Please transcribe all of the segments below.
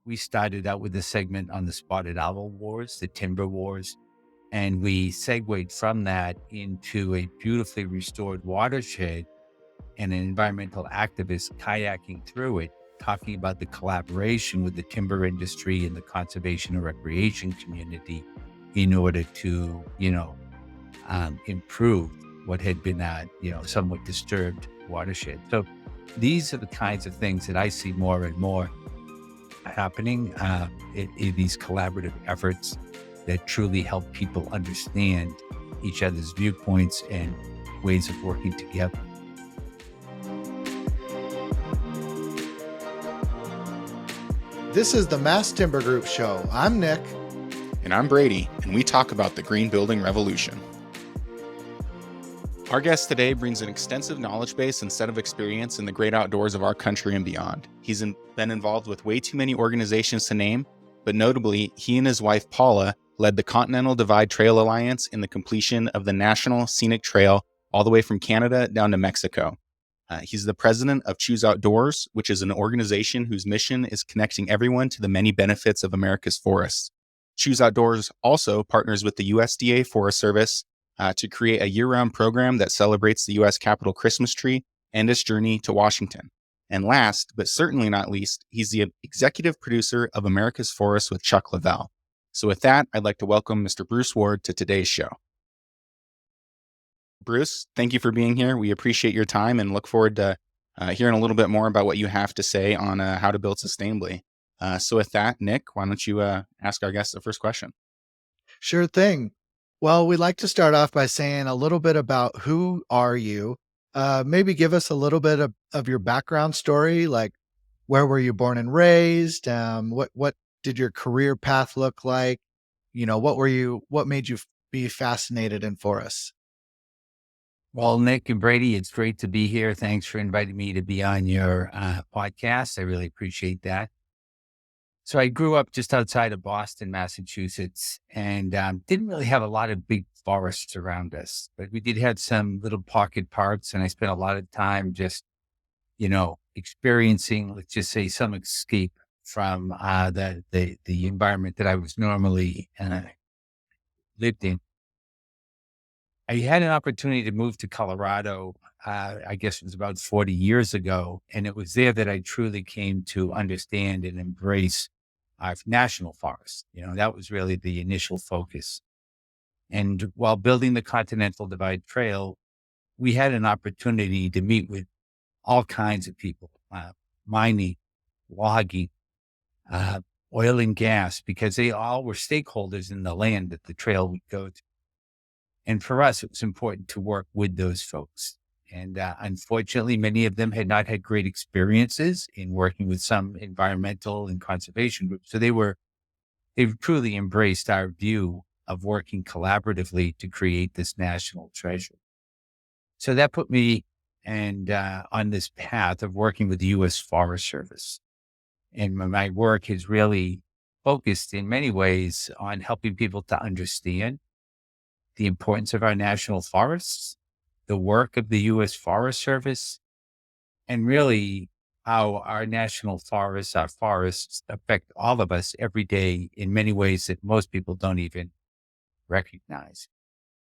we started out with a segment on the spotted owl wars, the timber wars, and we segued from that into a beautifully restored watershed and an environmental activist kayaking through it, talking about the collaboration with the timber industry and the conservation and recreation community in order to, improve what had been a, somewhat disturbed watershed. So these are the kinds of things that I see more and more happening in these collaborative efforts that truly help people understand each other's viewpoints and ways of working together. This is the Mass Timber Group Show. I'm Nick. And I'm Brady, and we talk about the green building revolution. Our guest today brings an extensive knowledge base and set of experience in the great outdoors of our country and beyond. He's been involved with way too many organizations to name, but notably, he and his wife Paula led the Continental Divide Trail Alliance in the completion of the National Scenic Trail all the way from Canada down to Mexico. He's the president of Choose Outdoors, which is an organization whose mission is connecting everyone to the many benefits of America's forests. Choose Outdoors also partners with the USDA Forest Service to create a year-round program that celebrates the U.S. Capitol Christmas tree and its journey to Washington. And last, but certainly not least, he's the executive producer of America's Forests with Chuck Leavell. So with that, I'd like to welcome Mr. Bruce Ward to today's show. Bruce, thank you for being here. We appreciate your time and look forward to hearing a little bit more about what you have to say on how to build sustainably. So with that, Nick, why don't you ask our guest the first question? Sure thing. Well, we'd like to start off by saying a little bit about who are you? Maybe give us a little bit of your background story, like where were you born and raised? What did your career path look like? What made you be fascinated in forests? Well, Nick and Brady, it's great to be here. Thanks for inviting me to be on your podcast. I really appreciate that. So I grew up just outside of Boston, Massachusetts, and didn't really have a lot of big forests around us, but we did have some little pocket parks, and I spent a lot of time just, experiencing, let's just say, some escape from the environment that I was normally lived in. I had an opportunity to move to Colorado, I guess it was about 40 years ago, and it was there that I truly came to understand and embrace our national forests. That was really the initial focus. And while building the Continental Divide Trail, we had an opportunity to meet with all kinds of people, mining, logging, oil and gas, because they all were stakeholders in the land that the trail would go to. And for us, it was important to work with those folks. And unfortunately, many of them had not had great experiences in working with some environmental and conservation groups. So they've truly embraced our view of working collaboratively to create this national treasure. So that put me on this path of working with the U.S. Forest Service. And my work has really focused in many ways on helping people to understand the importance of our national forests, the work of the U.S. Forest Service, and really how our national forests, our forests affect all of us every day in many ways that most people don't even recognize.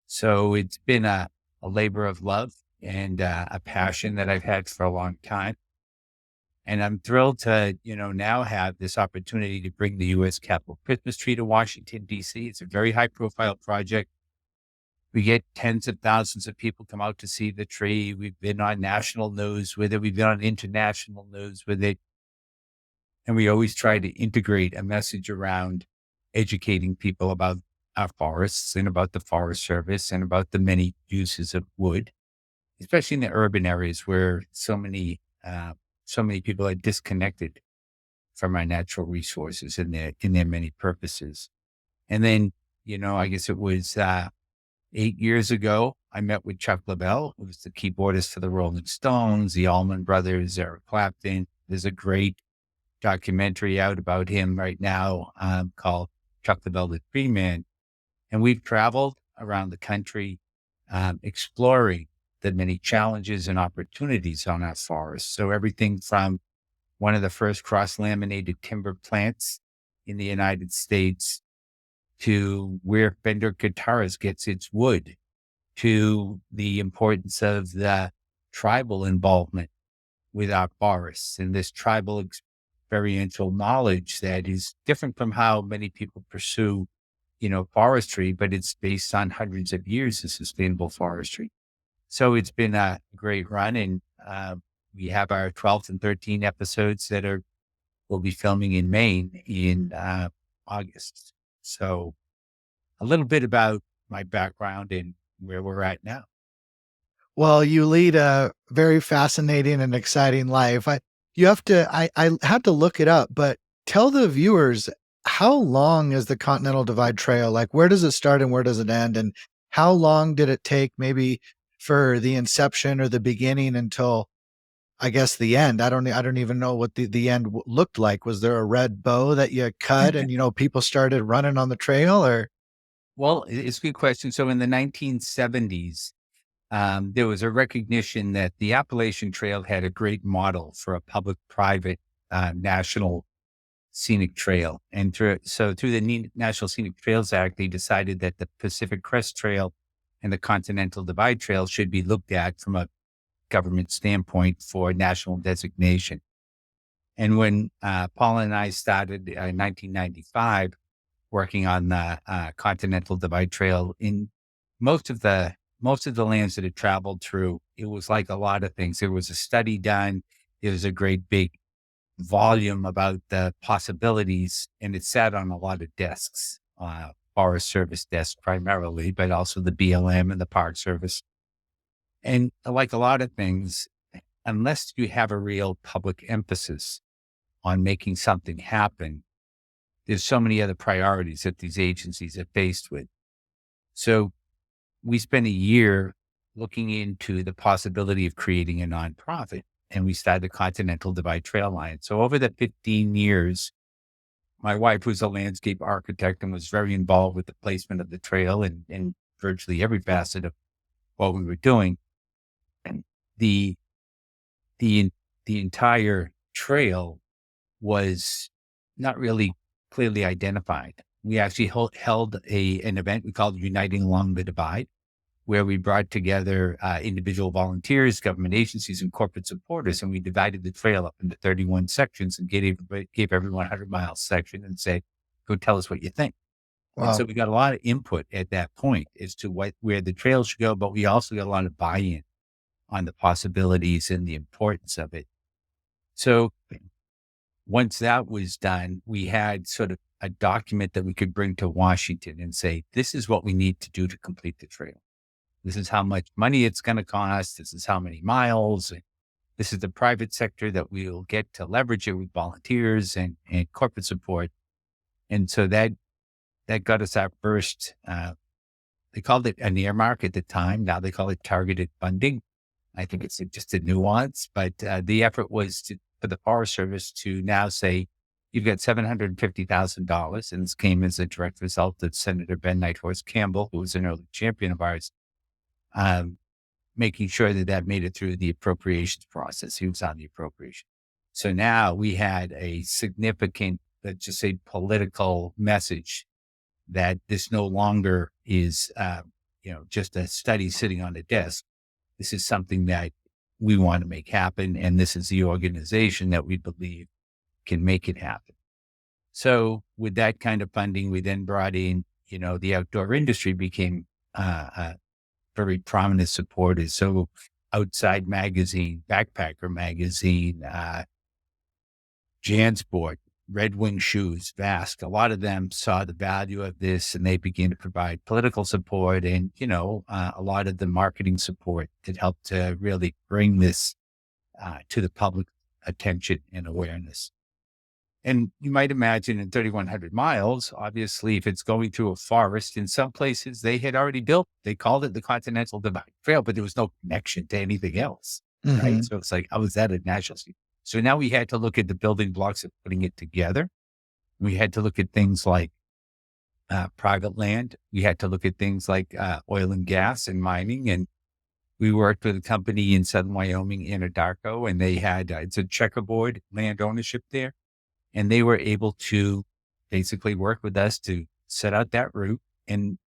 So it's been a labor of love and a passion that I've had for a long time. And I'm thrilled to, now have this opportunity to bring the U.S. Capitol Christmas tree to Washington, D.C. It's a very high profile project. We get tens of thousands of people come out to see the tree. We've been on national news with it. We've been on international news with it. And we always try to integrate a message around educating people about our forests and about the Forest Service and about the many uses of wood, especially in the urban areas where so many people are disconnected from our natural resources and their many purposes. And then, I guess it was 8 years ago, I met with Chuck Leavell, who was the keyboardist for the Rolling Stones, the Allman Brothers, Eric Clapton. There's a great documentary out about him right now called Chuck Leavell, the Tree Man. And we've traveled around the country exploring the many challenges and opportunities on our forests. So everything from one of the first cross-laminated timber plants in the United States, to where Fender Guitars gets its wood, to the importance of the tribal involvement with our forests and this tribal experiential knowledge that is different from how many people pursue, forestry, but it's based on hundreds of years of sustainable forestry. So it's been a great run, and we have our 12th and 13 episodes that we'll be filming in Maine in August. So a little bit about my background and where we're at now. Well, you lead a very fascinating and exciting life. I had to look it up, but tell the viewers, how long is the Continental Divide Trail? Like, where does it start and where does it end? And how long did it take maybe for the inception or the beginning until, I guess, the end? I don't even know what the end looked like. Was there a red bow that you cut and, people started running on the trail, or? Well, it's a good question. So in the 1970s, there was a recognition that the Appalachian Trail had a great model for a public-private national scenic trail. And through the National Scenic Trails Act, they decided that the Pacific Crest Trail and the Continental Divide Trail should be looked at from a government standpoint for national designation. And when Paula and I started in 1995 working on the Continental Divide Trail, in most of the lands that it traveled through, it was like a lot of things. There was a study done. There was a great big volume about the possibilities, and it sat on a lot of desks, Forest Service desks primarily, but also the BLM and the Park Service. And like a lot of things, unless you have a real public emphasis on making something happen, there's so many other priorities that these agencies are faced with. So we spent a year looking into the possibility of creating a nonprofit, and we started the Continental Divide Trail Alliance. So over the 15 years, my wife was a landscape architect and was very involved with the placement of the trail and virtually every facet of what we were doing. And the entire trail was not really clearly identified. We actually held an event we called Uniting Along the Divide, where we brought together individual volunteers, government agencies, and corporate supporters, and we divided the trail up into 31 sections and gave everyone a 100-mile section and said, go tell us what you think. Wow. And so we got a lot of input at that point as to where the trail should go, but we also got a lot of buy-in on the possibilities and the importance of it. So once that was done, we had sort of a document that we could bring to Washington and say, this is what we need to do to complete the trail. This is how much money it's going to cost. This is how many miles. And this is the private sector that we will get to leverage it with volunteers and corporate support. And so that got us our first, they called it an earmark at the time. Now they call it targeted funding. I think it's just a nuance, but the effort was for the Forest Service to now say, you've got $750,000. And this came as a direct result of Senator Ben Nighthorse Campbell, who was an early champion of ours, making sure that made it through the appropriations process. He was on the appropriation. So now we had a significant, let's just say, political message that this no longer is, just a study sitting on a desk. This is something that we want to make happen. And this is the organization that we believe can make it happen. So with that kind of funding, we then brought in, the outdoor industry became very prominent supporters. So Outside Magazine, Backpacker Magazine, JanSport, Red Wing Shoes, Vask, a lot of them saw the value of this and they began to provide political support and, a lot of the marketing support that helped to really bring this to the public attention and awareness. And you might imagine in 3,100 miles, obviously, if it's going through a forest, in some places they had already built, they called it the Continental Divide Trail, but there was no connection to anything else, right? So it's like, how is that a national scene? So now we had to look at the building blocks of putting it together. We had to look at things like private land. We had to look at things like oil and gas and mining. And We worked with a company in southern Wyoming, Anadarko, and they had, it's a checkerboard land ownership there. And they were able to basically work with us to set out that route. And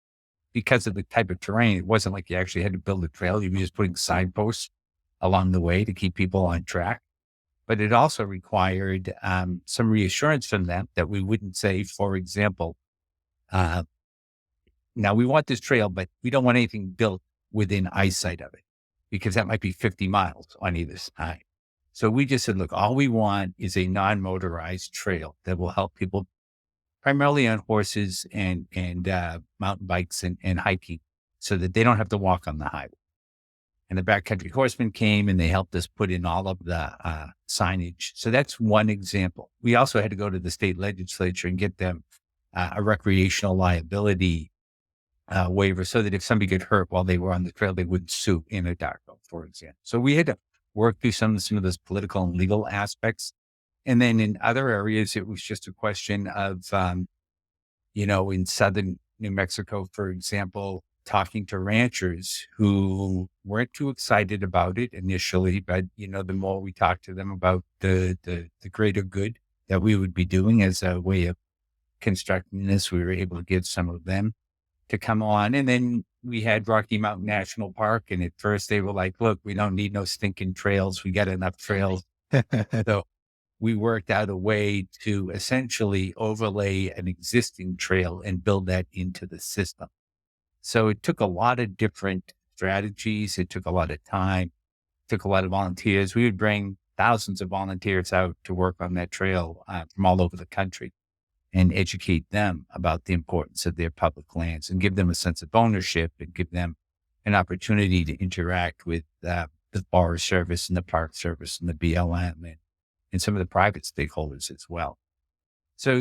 because of the type of terrain, it wasn't like you actually had to build a trail. You were just putting signposts along the way to keep people on track. But it also required some reassurance from them that we wouldn't say, for example, now we want this trail, but we don't want anything built within eyesight of it, because that might be 50 miles on either side. So we just said, look, all we want is a non-motorized trail that will help people primarily on horses and mountain bikes and hiking, so that they don't have to walk on the highway. And the backcountry horsemen came and they helped us put in all of the signage. So that's one example. We also had to go to the state legislature and get them a recreational liability waiver, so that if somebody got hurt while they were on the trail, they wouldn't sue Anadarko, for example. So we had to work through some of those political and legal aspects. And then in other areas, it was just a question of, in southern New Mexico, for example, talking to ranchers who weren't too excited about it initially, but, the more we talked to them about the greater good that we would be doing as a way of constructing this, we were able to get some of them to come on. And then we had Rocky Mountain National Park. And at first they were like, look, we don't need no stinking trails. We got enough trails. So we worked out a way to essentially overlay an existing trail and build that into the system. So it took a lot of different strategies. It took a lot of time, took a lot of volunteers. We would bring thousands of volunteers out to work on that trail from all over the country and educate them about the importance of their public lands and give them a sense of ownership and give them an opportunity to interact with the Forest Service and the Park Service and the BLM and some of the private stakeholders as well. So,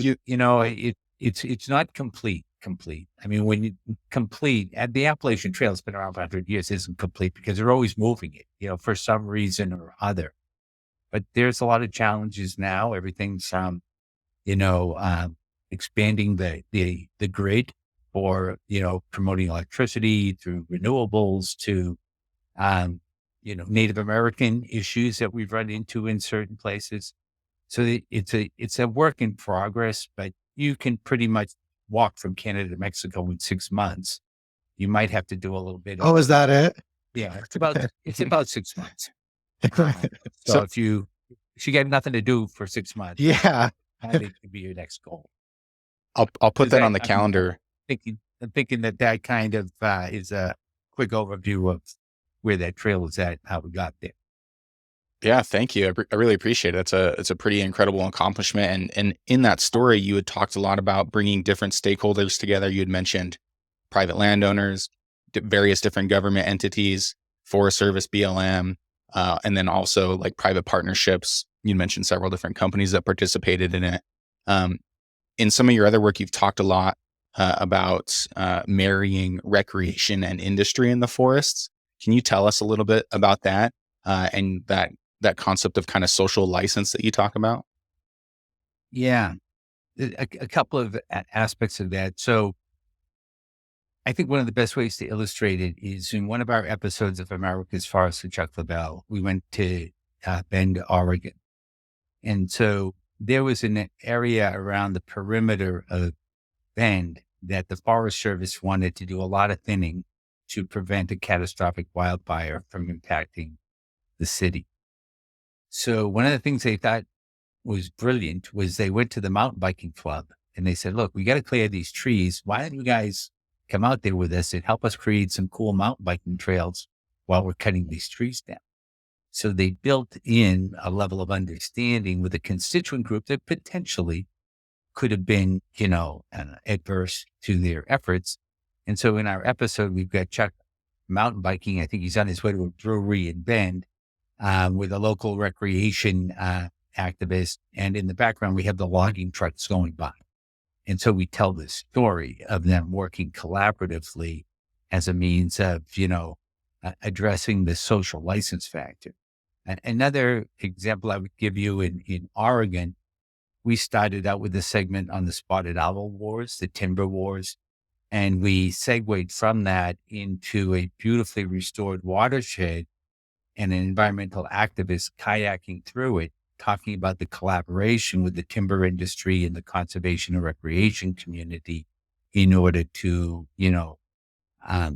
it's not complete. I mean, when you complete, and the Appalachian Trail has been around for 100 years, isn't complete because they're always moving it, for some reason or other. But there's a lot of challenges now. Everything's, expanding the grid for, promoting electricity through renewables to, Native American issues that we've run into in certain places. So it's a work in progress, but you can pretty much walk from Canada to Mexico in 6 months. You might have to do a little bit of. Oh, is that it? Yeah, it's about 6 months. So So- if you got nothing to do for 6 months, Yeah. I think could be your next goal. I'll put that on the calendar. I'm thinking that kind of is a quick overview of where that trail is at, how we got there. Yeah, thank you. I really appreciate it. It's a pretty incredible accomplishment. And in that story, you had talked a lot about bringing different stakeholders together. You had mentioned private landowners, various different government entities, Forest Service, BLM, and then also like private partnerships. You mentioned several different companies that participated in it. In some of your other work, you've talked a lot about marrying recreation and industry in the forests. Can you tell us a little bit about that and that concept of kind of social license that you talk about? Yeah, a couple of aspects of that. So I think one of the best ways to illustrate it is in one of our episodes of America's Forests with Chuck Leavell, we went to Bend, Oregon. And so there was an area around the perimeter of Bend that the Forest Service wanted to do a lot of thinning to prevent a catastrophic wildfire from impacting the city. So one of the things they thought was brilliant was they went to the mountain biking club and they said, look, we got to clear these trees. Why don't you guys come out there with us and help us create some cool mountain biking trails while we're cutting these trees down? So they built in a level of understanding with a constituent group that potentially could have been, adverse to their efforts. And so in our episode, we've got Chuck mountain biking. I think he's on his way to a brewery in Bend with a local recreation activist. And in the background, we have the logging trucks going by. And so we tell the story of them working collaboratively as a means of, addressing the social license factor. Another example I would give you in Oregon, we started out with a segment on the spotted owl wars, the timber wars. And we segued from that into a beautifully restored watershed and an environmental activist kayaking through it, talking about the collaboration with the timber industry and the conservation and recreation community in order to,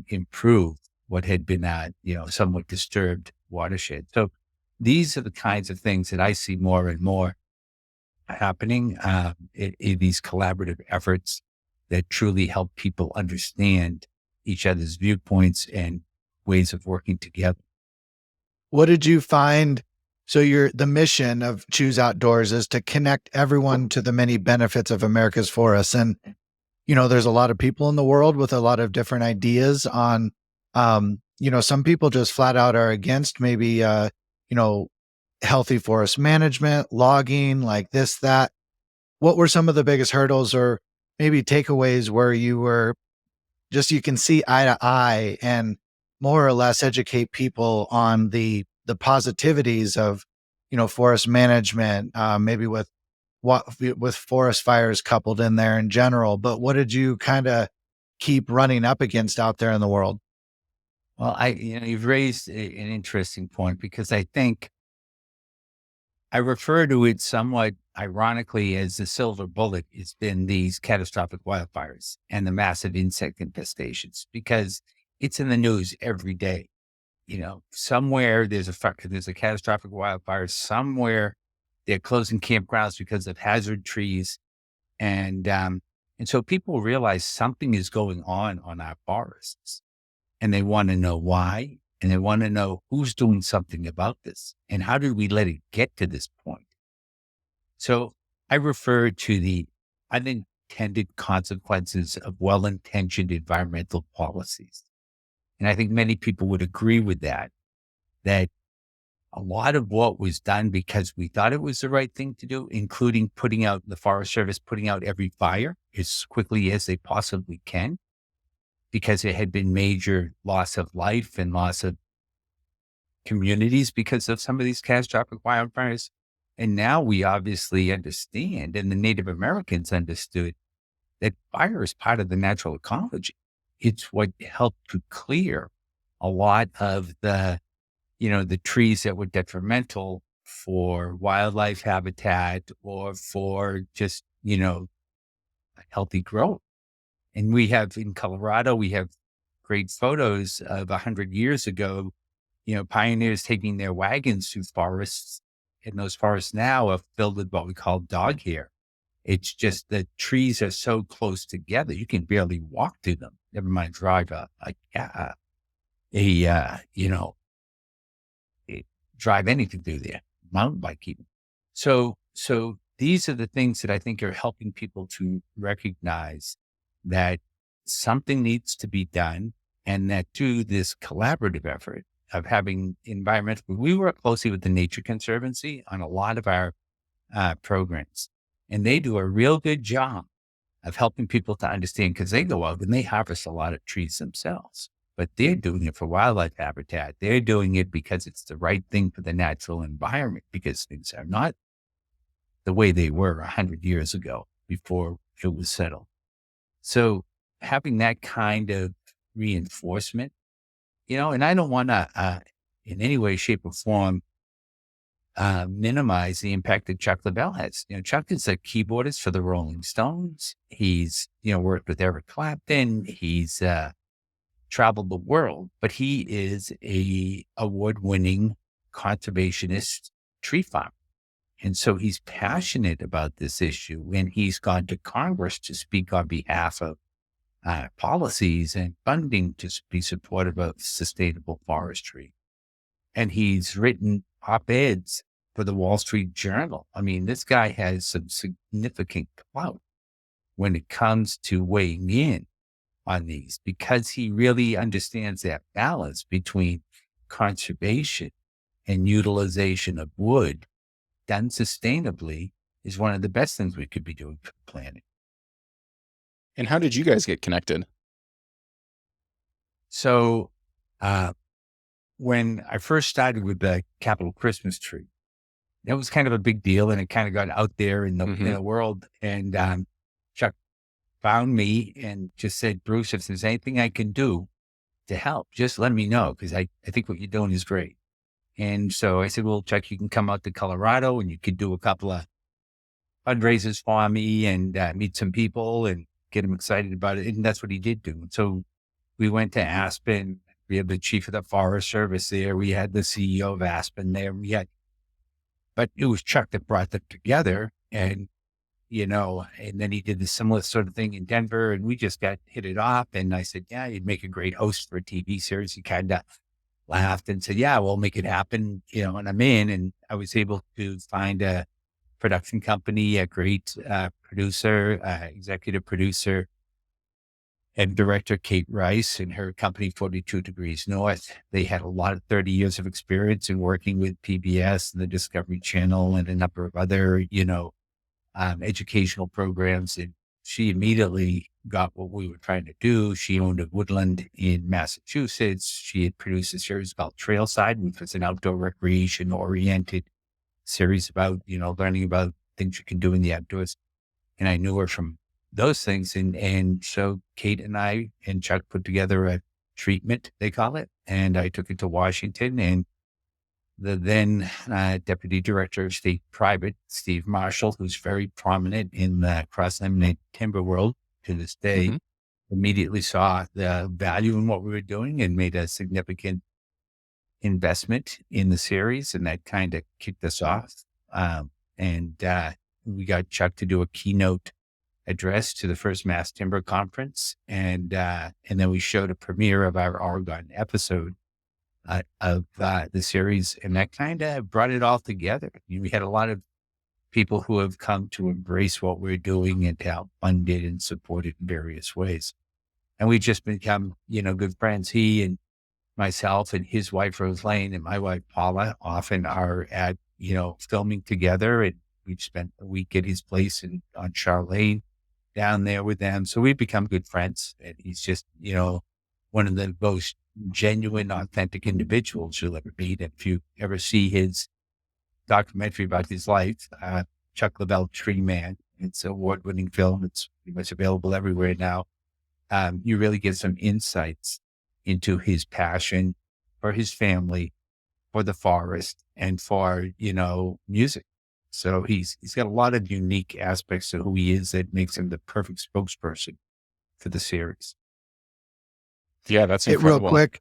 improve what had been a, somewhat disturbed watershed. So these are the kinds of things that I see more and more happening in these collaborative efforts that truly help people understand each other's viewpoints and ways of working together. What did you find? So the mission of Choose Outdoors is to connect everyone to the many benefits of America's forests. And, there's a lot of people in the world with a lot of different ideas on, some people just flat out are against maybe, healthy forest management, logging, like this, that. What were some of the biggest hurdles or maybe takeaways where you can see eye to eye and more or less educate people on the positivities of, forest management, maybe with forest fires coupled in there in general. But what did you kind of keep running up against out there in the world? Well, you've raised an interesting point because I think I refer to it somewhat ironically as the silver bullet. It's been these catastrophic wildfires and the massive insect infestations because it's in the news every day. Somewhere there's a catastrophic wildfire. Somewhere they're closing campgrounds because of hazard trees, and so people realize something is going on our forests, and they want to know why, and they want to know who's doing something about this, and how did we let it get to this point? So I refer to the unintended consequences of well-intentioned environmental policies. And I think many people would agree with that a lot of what was done because we thought it was the right thing to do, including the Forest Service putting out every fire as quickly as they possibly can, because there had been major loss of life and loss of communities because of some of these catastrophic wildfires. And now we obviously understand, and the Native Americans understood, that fire is part of the natural ecology. It's what helped to clear a lot of the trees that were detrimental for wildlife habitat or for just, healthy growth. And in Colorado, we have great photos of 100 years ago, pioneers taking their wagons through forests, and those forests now are filled with what we call dog hair. It's just the trees are so close together, you can barely walk through them. Never mind drive drive anything through there, mountain bike even. So these are the things that I think are helping people to recognize that something needs to be done, and that through this collaborative effort of having we work closely with the Nature Conservancy on a lot of our programs, and they do a real good job of helping people to understand, because they go out and they harvest a lot of trees themselves, but they're doing it for wildlife habitat. They're doing it because it's the right thing for the natural environment, because things are not the way they were 100 years ago before it was settled. So having that kind of reinforcement, and I don't want to, in any way, shape, or form, minimize the impact that Chuck Leavell has. Chuck is a keyboardist for the Rolling Stones. He's, worked with Eric Clapton. He's traveled the world, but he is a award-winning conservationist tree farmer. And so he's passionate about this issue, and he's gone to Congress to speak on behalf of policies and funding to be supportive of sustainable forestry. And he's written op-eds for the Wall Street Journal. I mean, this guy has some significant clout when it comes to weighing in on these, because he really understands that balance between conservation and utilization of wood done sustainably is one of the best things we could be doing for the planet. And how did you guys get connected? So when I first started with the Capitol Christmas tree, that was kind of a big deal, and it kind of got out there in the world. And Chuck found me and just said, Bruce, if there's anything I can do to help, just let me know, because I think what you're doing is great. And so I said, well, Chuck, you can come out to Colorado and you could do a couple of fundraisers for me and meet some people and get them excited about it. And that's what he did do. And so we went to Aspen. We had the chief of the Forest Service there. We had the CEO of Aspen there. But it was Chuck that brought them together. And, and then he did the similar sort of thing in Denver, and we just hit it off. And I said, yeah, you'd make a great host for a TV series. He kind of laughed and said, yeah, we'll make it happen, and I'm in. And I was able to find a production company, a great producer, executive producer, and director, Kate Rice, and her company, 42 Degrees North. They had a lot of 30 years of experience in working with PBS and the Discovery Channel and a number of other, educational programs. And she immediately got what we were trying to do. She owned a woodland in Massachusetts. She had produced a series called Trailside, which was an outdoor recreation oriented series about, learning about things you can do in the outdoors. And I knew her from those things. And so Kate and I and Chuck put together a treatment, they call it. And I took it to Washington, and the then Deputy Director of State Private, Steve Marshall, who's very prominent in the cross-laminated timber world to this day, immediately saw the value in what we were doing and made a significant investment in the series. And that kind of kicked us off. And we got Chuck to do a keynote address to the first Mass Timber Conference. And then we showed a premiere of our Oregon episode of the series. And that kind of brought it all together. We had a lot of people who have come to embrace what we're doing and to help fund it and support it in various ways. And we've just become, good friends. He and myself and his wife, Rose Lane, and my wife, Paula, often are at, filming together. And we've spent a week at his place on Charlene down there with them. So we've become good friends. And he's just, one of the most genuine, authentic individuals you'll ever meet. And if you ever see his documentary about his life, Chuck Leavell, Tree Man, it's an award-winning film. It's pretty much available everywhere now. You really get some insights into his passion for his family, for the forest, and for, music. So he's got a lot of unique aspects to who he is that makes him the perfect spokesperson for the series. Yeah, that's incredible. Real quick,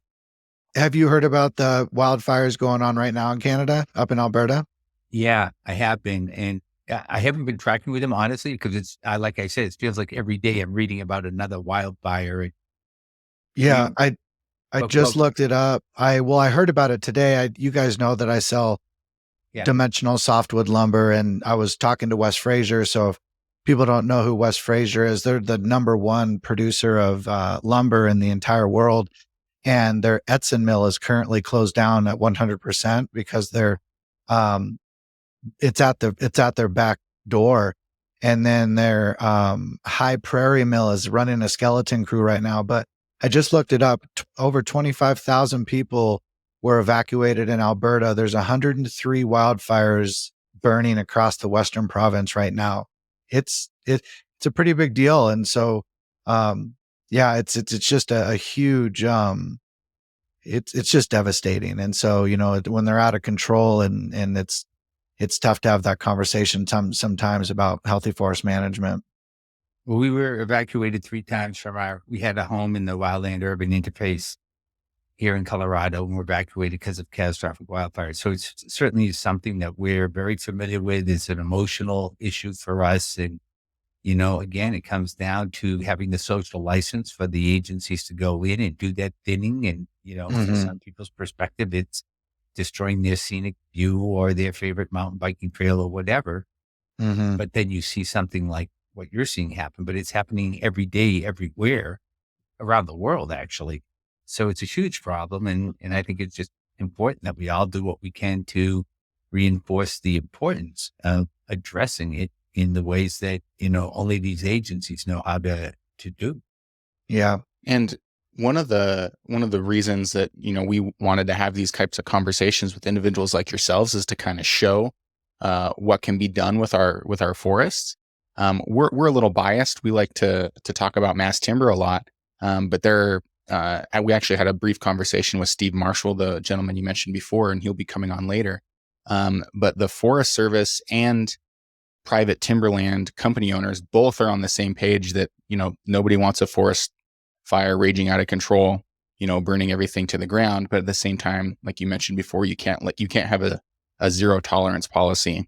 have you heard about the wildfires going on right now in Canada, up in Alberta? Yeah, I have been. And I haven't been tracking with him, honestly, because like I said, it feels like every day I'm reading about another wildfire. Yeah, I just looked it up. I heard about it today. You guys know that I sell dimensional softwood lumber, and I was talking to West Fraser. So if people don't know who West Fraser is, they're the number one producer of lumber in the entire world. And their Edson mill is currently closed down at 100% because they're, it's at their back door. And then their High Prairie mill is running a skeleton crew right now. But I just looked it up. Over 25,000 people were evacuated in Alberta. There's 103 wildfires burning across the Western province right now. It's a pretty big deal. And so, it's just a huge, it's just devastating. And so, when they're out of control and it's tough to have that conversation sometimes about healthy forest management. Well, we were evacuated 3 times we had a home in the wildland urban interface here in Colorado, and we're evacuated because of catastrophic wildfires. So it's certainly something that we're very familiar with. It's an emotional issue for us. And, again, it comes down to having the social license for the agencies to go in and do that thinning. And, from some people's perspective, it's destroying their scenic view or their favorite mountain biking trail or whatever. But then you see something like what you're seeing happen, but it's happening every day, everywhere around the world, actually. So it's a huge problem. And I think it's just important that we all do what we can to reinforce the importance of addressing it in the ways that, only these agencies know how to do. Yeah. And one of the reasons that, we wanted to have these types of conversations with individuals like yourselves is to kind of show what can be done with our forests. We're a little biased. We like to talk about mass timber a lot, but we actually had a brief conversation with Steve Marshall, the gentleman you mentioned before, and he'll be coming on later. But the Forest Service and private timberland company owners both are on the same page that, nobody wants a forest fire raging out of control, burning everything to the ground. But at the same time, like you mentioned before, you can't have a zero tolerance policy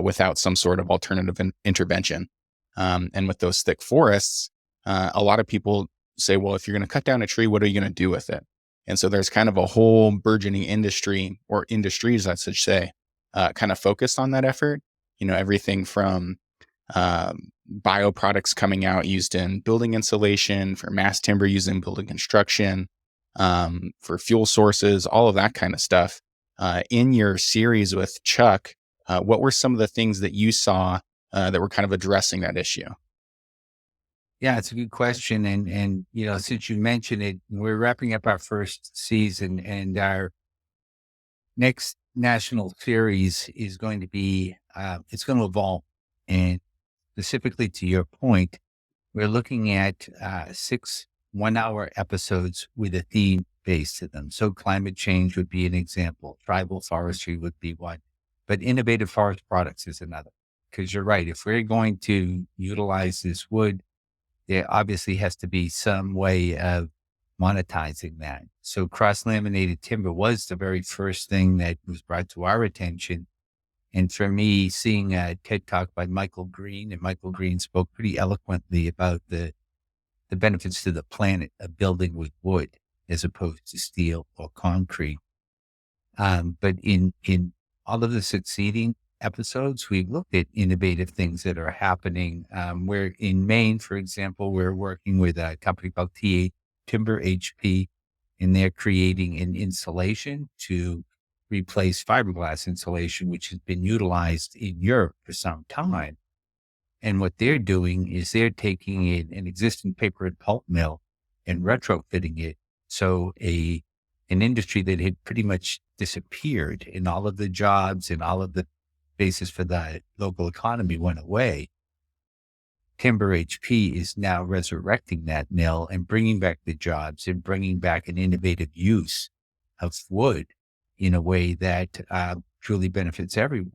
without some sort of alternative intervention. And with those thick forests, a lot of people say, well, if you're going to cut down a tree, what are you going to do with it? And so there's kind of a whole burgeoning industry, or industries, I should say, kind of focused on that effort. Everything from bioproducts coming out used in building insulation, for mass timber used in building construction, for fuel sources, all of that kind of stuff. In your series with Chuck, what were some of the things that you saw that were kind of addressing that issue? Yeah, it's a good question. And since you mentioned it, we're wrapping up our first season, and our next national series is going to be, it's going to evolve. And specifically to your point, we're looking at 6 1-hour episodes with a theme based to them. So climate change would be an example. Tribal forestry would be one. But innovative forest products is another. Because you're right, if we're going to utilize this wood, there obviously has to be some way of monetizing that. So cross-laminated timber was the very first thing that was brought to our attention. And for me, seeing a TED Talk by Michael Green, and Michael Green spoke pretty eloquently about the benefits to the planet of building with wood as opposed to steel or concrete. But in all of the succeeding episodes, we've looked at innovative things that are happening. Where in Maine, for example, we're working with a company called Timber HP, and they're creating an insulation to replace fiberglass insulation, which has been utilized in Europe for some time. And what they're doing is they're taking an existing paper and pulp mill and retrofitting it. So an industry that had pretty much disappeared, and all of the jobs and all of the basis for the local economy went away. Timber HP is now resurrecting that mill and bringing back the jobs and bringing back an innovative use of wood in a way that truly benefits everyone.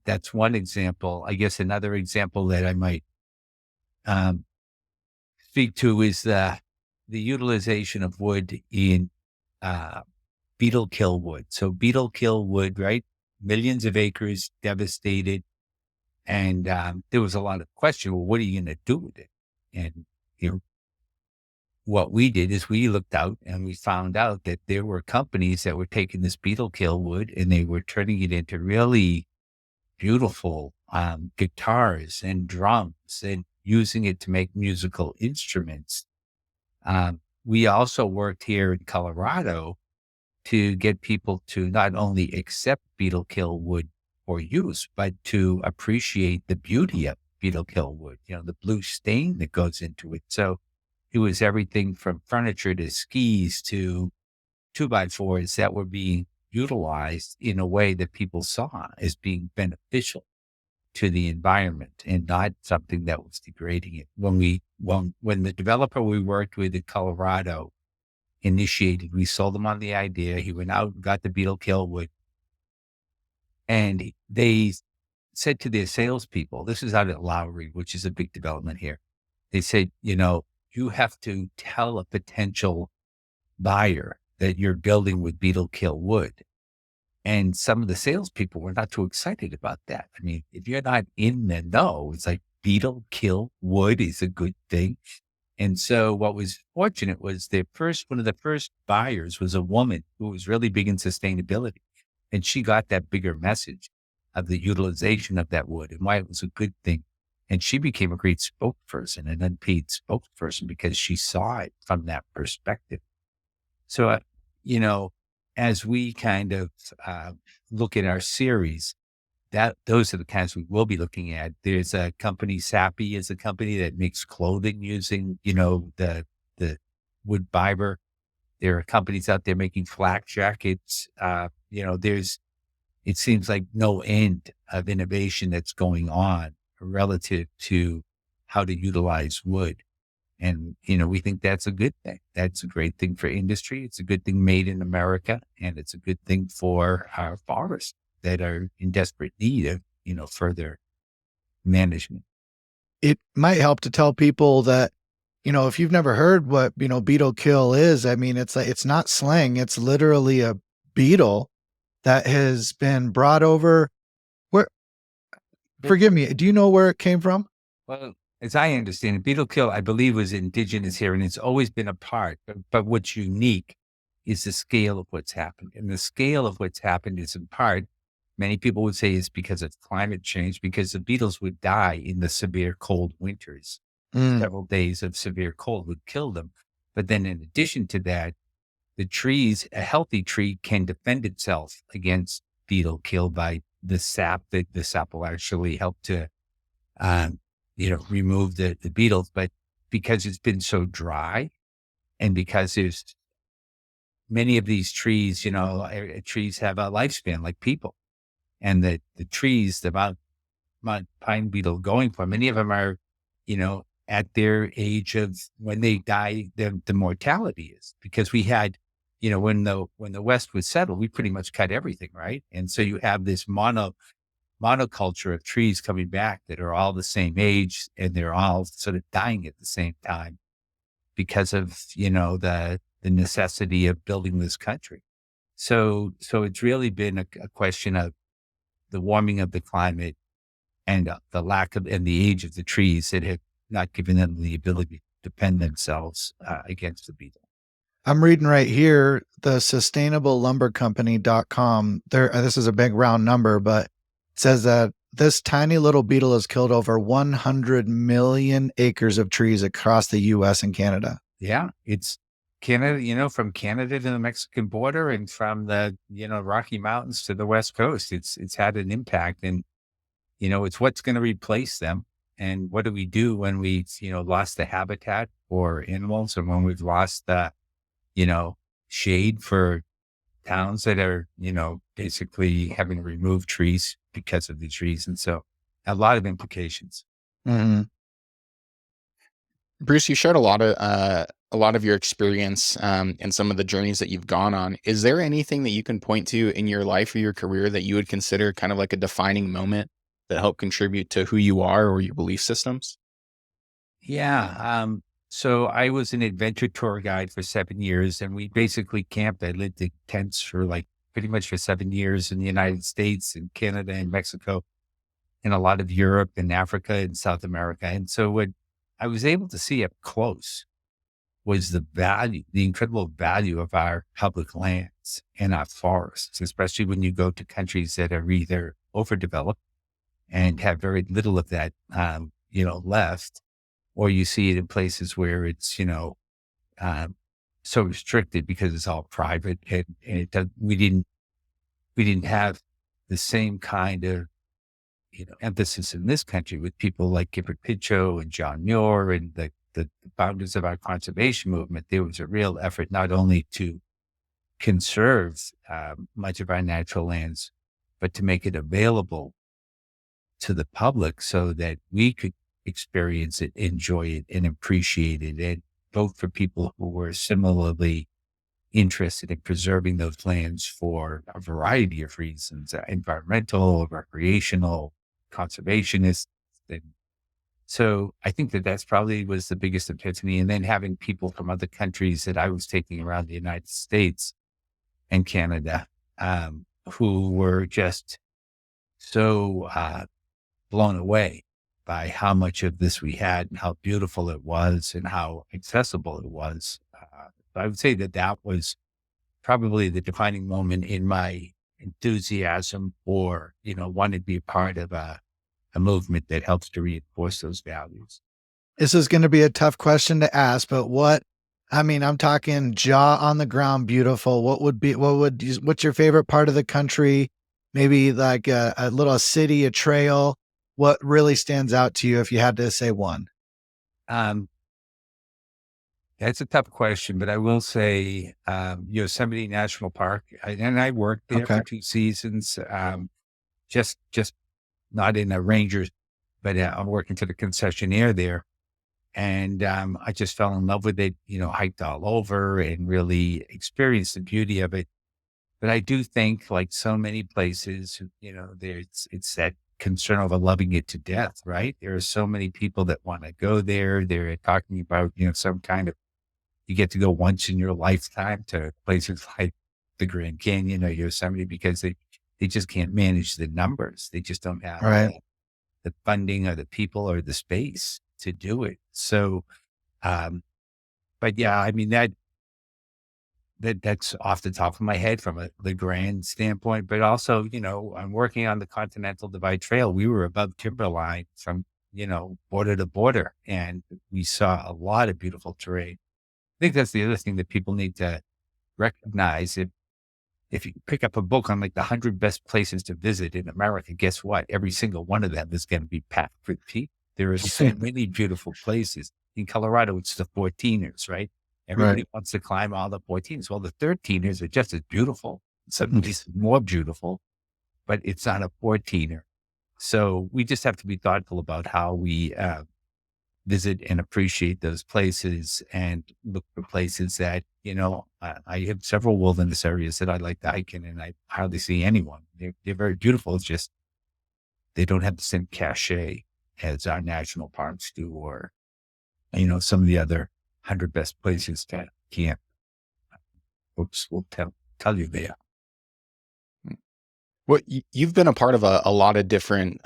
That's one example. I guess another example that I might speak to is the utilization of wood in beetle kill wood. So beetle kill wood, right? Millions of acres devastated. And there was a lot of question, well, what are you going to do with it? And, what we did is we looked out and we found out that there were companies that were taking this beetle kill wood and they were turning it into really beautiful guitars and drums and using it to make musical instruments. We also worked here in Colorado to get people to not only accept beetle kill wood for use, but to appreciate the beauty of beetle kill wood, the blue stain that goes into it. So it was everything from furniture to skis to 2x4s that were being utilized in a way that people saw as being beneficial to the environment and not something that was degrading it. When the developer we worked with in Colorado initiated, we sold him on the idea. He went out and got the beetle kill wood. And they said to their salespeople, this is out at Lowry, which is a big development here. They said, you have to tell a potential buyer that you're building with beetle kill wood. And some of the salespeople were not too excited about that. I mean, if you're not in the know, it's like beetle kill wood is a good thing. And so what was fortunate was one of the first buyers was a woman who was really big in sustainability. And she got that bigger message of the utilization of that wood and why it was a good thing. And she became a great spokesperson, an unpaid spokesperson, because she saw it from that perspective. So, as we kind of look at our series, those are the kinds we will be looking at. There's a company, Sappy is a company that makes clothing using, the wood fiber. There are companies out there making flak jackets. It seems like no end of innovation that's going on relative to how to utilize wood. And, we think that's a good thing. That's a great thing for industry. It's a good thing made in America. And it's a good thing for our forests that are in desperate need of, further management. It might help to tell people that, if you've never heard what, beetle kill is, I mean, it's like, it's not slang. It's literally a beetle that has been brought over. Where, forgive me, do you know where it came from? Well, as I understand it, beetle kill, I believe, was indigenous here, and it's always been a part. But what's unique is the scale of what's happened. And the scale of what's happened is in part, many people would say, is because of climate change, because the beetles would die in the severe cold winters. Mm, Several days of severe cold would kill them. But then in addition to that, the trees, a healthy tree can defend itself against beetle kill by the sap. That the sap will actually help to, remove the beetles. But because it's been so dry, and because there's many of these trees, trees have a lifespan like people, and the trees, the Mount pine beetle going for, many of them are, at their age of when they die, the mortality is because we had, when the West was settled, we pretty much cut everything, right? And so you have this monoculture of trees coming back that are all the same age, and they're all sort of dying at the same time because of, the necessity of building this country. So it's really been a question of the warming of the climate and the lack of, and the age of the trees that have not given them the ability to defend themselves against the beetle. I'm reading right here, the sustainablelumbercompany.com. This is a big round number, but it says that this tiny little beetle has killed over 100 million acres of trees across the US and Canada. Yeah, it's Canada, from Canada to the Mexican border, and from the, Rocky Mountains to the West Coast. It's had an impact, and, it's what's going to replace them. And what do we do when we've, lost the habitat for animals, and when we've lost the, shade for towns that are, basically having to remove trees because of the trees. And so a lot of implications. Mhm. Bruce, you shared a lot of your experience and some of the journeys that you've gone on. Is there anything that you can point to in your life or your career that you would consider kind of like a defining moment that helped contribute to who you are or your belief systems? Yeah. So I was an adventure tour guide for 7 years, and we basically camped. I lived in tents for pretty much for 7 years in the United States and Canada and Mexico, and a lot of Europe and Africa and South America. And so what I was able to see up close was the incredible value of our public lands and our forests, especially when you go to countries that are either overdeveloped and have very little of that, left, or you see it in places where it's, so restricted because it's all private, and we didn't have the same kind of, emphasis in this country with people like Gifford Pinchot and John Muir and the founders of our conservation movement. There was a real effort not only to conserve much of our natural lands, but to make it available to the public so that we could experience it, enjoy it, and appreciate it. And both for people who were similarly interested in preserving those lands for a variety of reasons, environmental, recreational, conservationist. And so I think that's probably was the biggest epiphany. And then having people from other countries that I was taking around the United States and Canada, who were just so blown away by how much of this we had and how beautiful it was and how accessible it was. I would say that was probably the defining moment in my enthusiasm for, wanting to be a part of a movement that helps to reinforce those values. This is going to be a tough question to ask, but I'm talking jaw on the ground, beautiful. What's your favorite part of the country? Maybe like a little city, a trail. What really stands out to you if you had to say one? That's a tough question, but I will say Yosemite National Park. I worked there Okay. for 2 seasons, just not in a ranger but I'm working to the concessionaire there. And I just fell in love with it, hiked all over and really experienced the beauty of it. But I do think, like so many places, it's that concern over loving it to death, right? There are so many people that want to go there. They're talking about, some kind of, you get to go once in your lifetime to places like the Grand Canyon or Yosemite because they just can't manage the numbers. They just don't have Right. the funding or the people or the space to do it. So, um, but yeah, I mean, that's off the top of my head from the grand standpoint, but also, I'm working on the Continental Divide Trail. We were above timberline from, border to border, and we saw a lot of beautiful terrain. I think that's the other thing that people need to recognize. If you pick up a book on like the 100 best places to visit in America, guess what? Every single one of them is going to be packed with people. There are so many beautiful places. In Colorado, it's the 14ers, right? Everybody Right. wants to climb all the 14s. Well, the 13ers are just as beautiful. Some of these more beautiful, but it's not a 14er. So we just have to be thoughtful about how we visit and appreciate those places and look for places that, I have several wilderness areas that I like to hike in and I hardly see anyone. They're very beautiful. It's just, they don't have the same cachet as our national parks do, or, some of the other 100 best places that can't, folks will tell you they are. Well, you've been a part of a lot of different,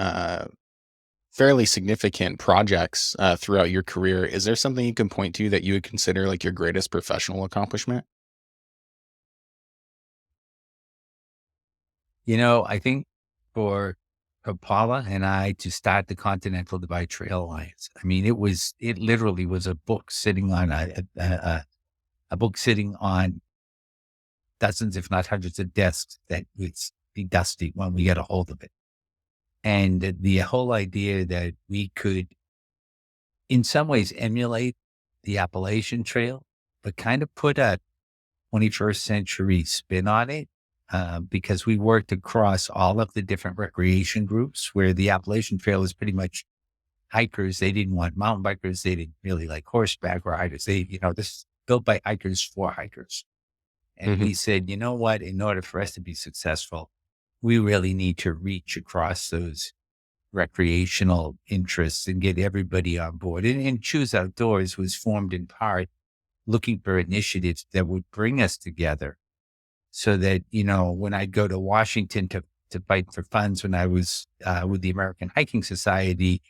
fairly significant projects throughout your career. Is there something you can point to that you would consider like your greatest professional accomplishment? I think for Paula and I to start the Continental Divide Trail Alliance, I mean, it literally was a book sitting on a book sitting on dozens, if not hundreds of desks that would be dusty when we get a hold of it. And the whole idea that we could, in some ways, emulate the Appalachian Trail, but kind of put a 21st century spin on it, because we worked across all of the different recreation groups where the Appalachian Trail is pretty much hikers. They didn't want mountain bikers. They didn't really like horseback riders. This is built by hikers for hikers. And Hmm. we said, you know what, in order for us to be successful, we really need to reach across those recreational interests and get everybody on board. And Choose Outdoors was formed in part looking for initiatives that would bring us together so that, when I'd go to Washington to fight for funds when I was with the American Hiking Society,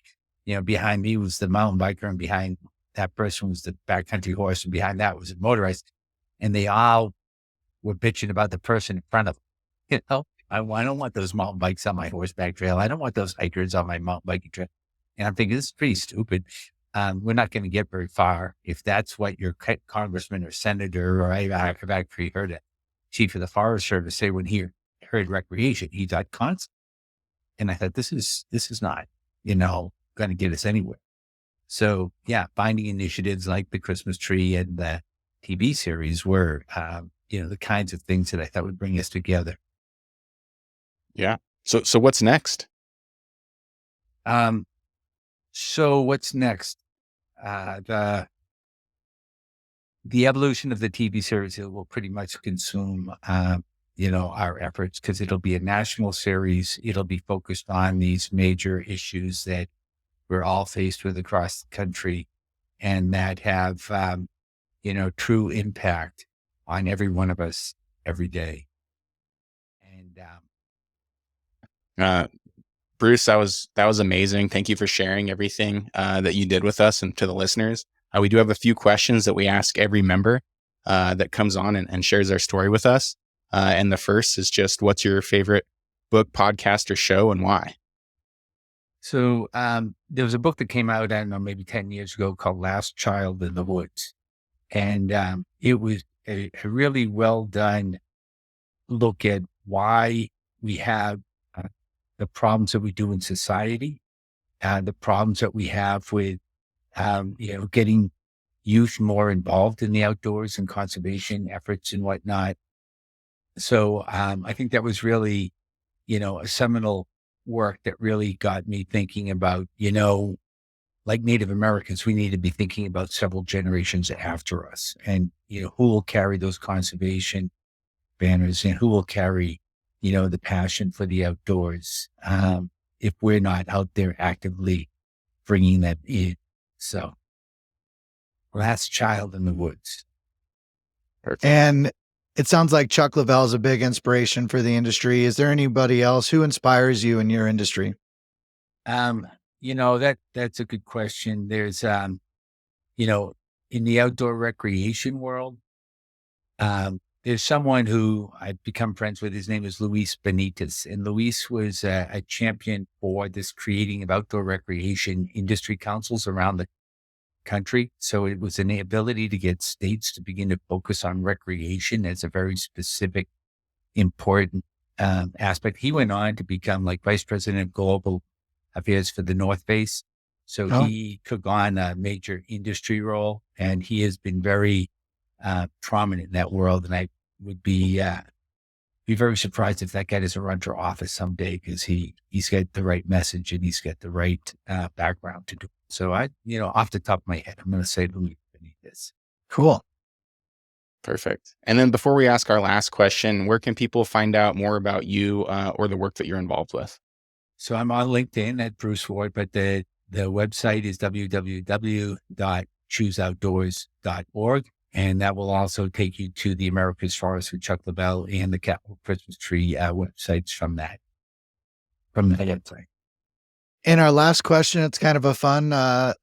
behind me was the mountain biker and behind that person was the backcountry horse and behind that was a motorized. And they all were bitching about the person in front of them. I don't want those mountain bikes on my horseback trail. I don't want those hikers on my mountain biking trail. And I'm thinking, this is pretty stupid. We're not going to get very far if that's what your congressman or senator, or I've actually heard a chief of the Forest Service say when he heard recreation, he thought constant. And I thought, this is not, going to get us anywhere. So yeah, finding initiatives like the Christmas tree and the TV series were, the kinds of things that I thought would bring us together. Yeah. So what's next? So what's next? The evolution of the TV series will pretty much consume, our efforts because it'll be a national series. It'll be focused on these major issues that we're all faced with across the country and that have, true impact on every one of us every day. And, Bruce, that was amazing. Thank you for sharing everything that you did with us and to the listeners. We do have a few questions that we ask every member that comes on and shares their story with us. And the first is just, what's your favorite book, podcast, or show, and why? So there was a book that came out, I don't know, maybe 10 years ago called Last Child in the Woods. And it was a really well done look at why we have the problems that we do in society, the problems that we have with, getting youth more involved in the outdoors and conservation efforts and whatnot. So I think that was really, a seminal work that really got me thinking about, like Native Americans, we need to be thinking about several generations after us, and, who will carry those conservation banners, and who will carry, the passion for the outdoors, if we're not out there actively bringing that in. So, last child in the woods. Perfect. And it sounds like Chuck Leavell is a big inspiration for the industry. Is there anybody else who inspires you in your industry? That's a good question. There's, in the outdoor recreation world, there's someone who I've become friends with. His name is Luis Benitez. And Luis was a champion for this creating of outdoor recreation industry councils around the country. So it was an ability to get states to begin to focus on recreation as a very specific, important aspect. He went on to become like vice president of global affairs for the North Face. So he took on a major industry role, and he has been very prominent in that world. And I would be very surprised if that guy doesn't run for office someday, because he's got the right message and he's got the right background to do it. So off the top of my head, I'm going to say Luis Benitez. Cool. Perfect. And then before we ask our last question, where can people find out more about you or the work that you're involved with? So I'm on LinkedIn at Bruce Ward, but the website is www.chooseoutdoors.org. And that will also take you to the America's Forest with Chuck Leavell and the Capital Christmas Tree websites from that website. And our last question, it's kind of a fun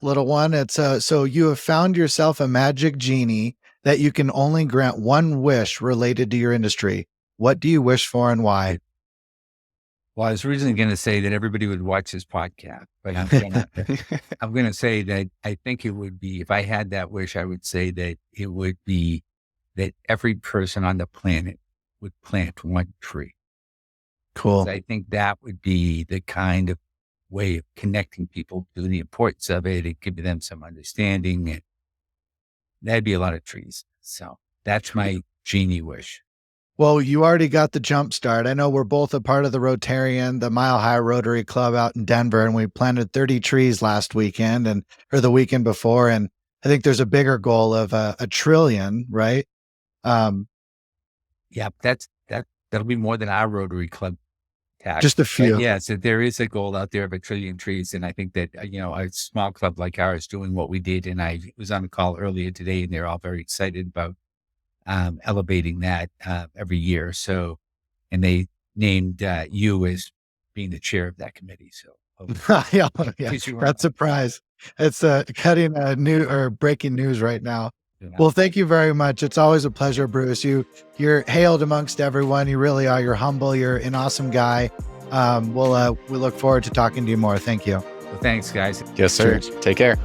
little one. It's so you have found yourself a magic genie that you can only grant one wish related to your industry. What do you wish for and why? Well, I was originally going to say that everybody would watch this podcast, but I'm going to say that I think it would be, if I had that wish, I would say that it would be that every person on the planet would plant one tree. Cool. I think that would be the kind of way of connecting people to the importance of it and giving them some understanding. And that'd be a lot of trees. So that's my genie wish. Well, you already got the jump start. I know we're both a part of the Rotarian, the Mile High Rotary Club out in Denver, and we planted 30 trees last weekend or the weekend before. And I think there's a bigger goal of a trillion, right? Yeah, that'll be more than our Rotary Club tax. Just a few. But yeah, so there is a goal out there of 1 trillion trees. And I think that, a small club like ours doing what we did, and I was on a call earlier today, and they're all very excited about elevating that every year. So, and they named you as being the chair of that committee. So, yeah, that's a surprise. It's cutting breaking news right now. Well, thank you very much. It's always a pleasure, Bruce. You're hailed amongst everyone. You really are. You're humble. You're an awesome guy. We look forward to talking to you more. Thank you. Well, thanks, guys. Yes, sir. Cheers. Take care.